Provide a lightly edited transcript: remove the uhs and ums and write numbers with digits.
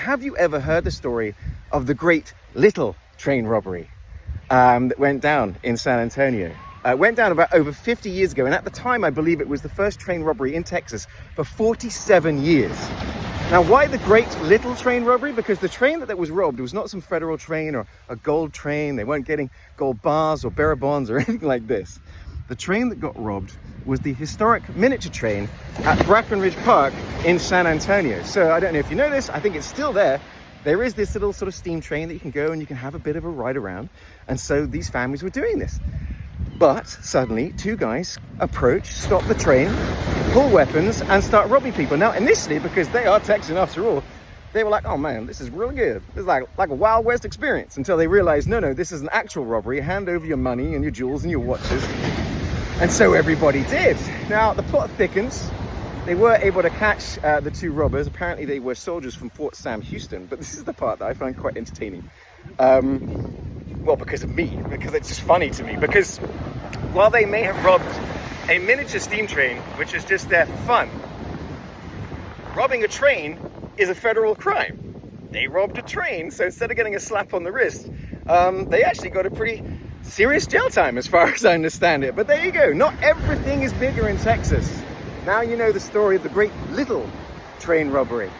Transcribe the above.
have you ever heard the story of the great little train robbery that went down in San Antonio? Went down about over 50 years ago, and at the time I believe it was the first train robbery in Texas for 47 years. Now, why the great little train robbery? Because the train that was robbed was not some federal train or a gold train. They weren't getting gold bars or bearer bonds or anything like this. The train that got robbed was the historic miniature train at Breckenridge Park in San Antonio. So I don't know if you know this, I think it's still there. There is this little sort of steam train that you can go and you can have a bit of a ride around. And so these families were doing this. But suddenly, two guys approach, stop the train, pull weapons, and start robbing people. Now, initially, because they are Texan after all, they were like, oh man, this is really good. This is like a Wild West experience. Until they realized, no, this is an actual robbery. Hand over your money and your jewels and your watches. And so everybody did. Now, the plot thickens. They were able to catch the two robbers. Apparently, they were soldiers from Fort Sam Houston. But this is the part that I find quite entertaining. Well, because of me, because it's just funny to me. Because while they may have robbed a miniature steam train, which is just there for fun, robbing a train is a federal crime. They robbed a train, so instead of getting a slap on the wrist, they actually got a pretty serious jail time as far as I understand it. But there you go, not everything is bigger in Texas. Now you know the story of the great little train robbery.